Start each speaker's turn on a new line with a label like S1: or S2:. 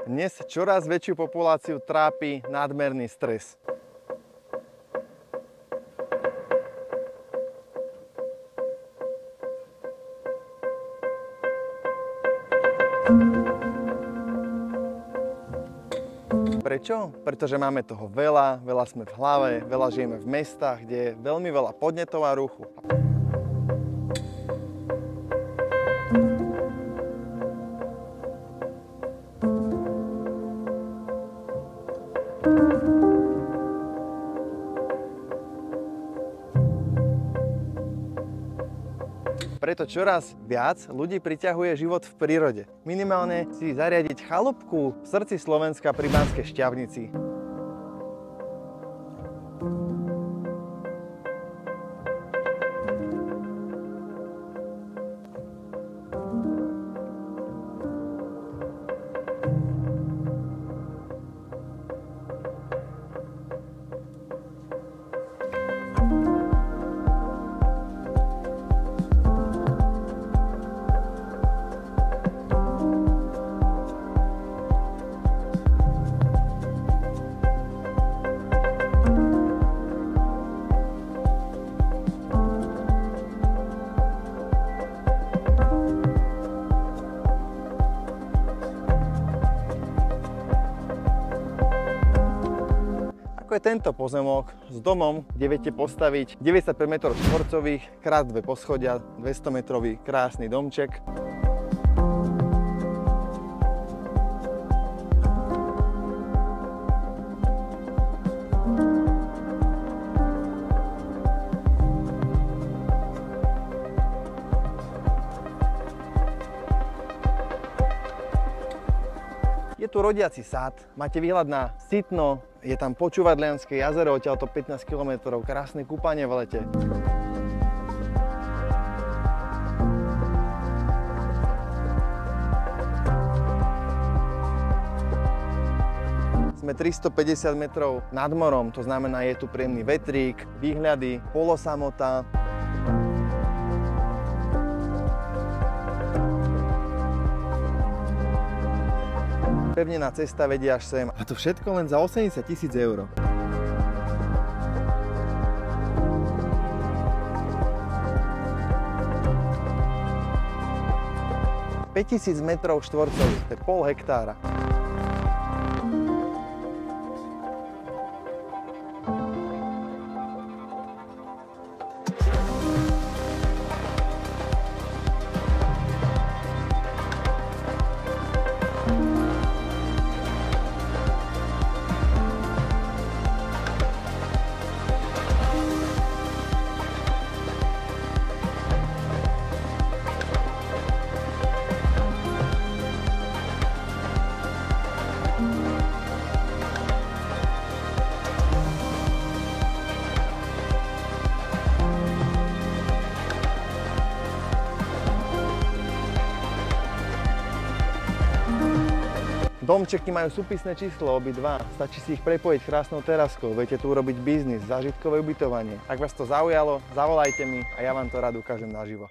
S1: Dnes čoraz väčšiu populáciu trápi nadmerný stres. Prečo? Pretože máme toho veľa, veľa sme v hlave, veľa žijeme v mestách, kde je veľmi veľa podnetov a ruchu. Preto čoraz viac ľudí priťahuje život v prírode. Minimálne si zariadiť chalúpku v srdci Slovenska pri Banskej Štiavnici. Ako je tento pozemok s domom, kde viete postaviť 95 m2 krát 2 poschodia, 200 metrový krásny domček. Je tu rodiaci sad, máte výhľad na Sitno, je tam Počúvadlianske jazero, odtiaľto 15 km, krásne kúpanie v lete. Sme 350 metrov nad morom, to znamená, je tu príjemný vetrík, výhľady, polosamota. Pevnená cesta vedie až sem. A to všetko len za 80 000 eur. – 5000 metrov štvorcových, to je pol hektára. Domčeky majú súpisné číslo obidva, stačí si ich prepojiť krásnou teraskou, viete tu urobiť biznis, zážitkové ubytovanie. Ak vás to zaujalo, zavolajte mi a ja vám to rád ukážem naživo.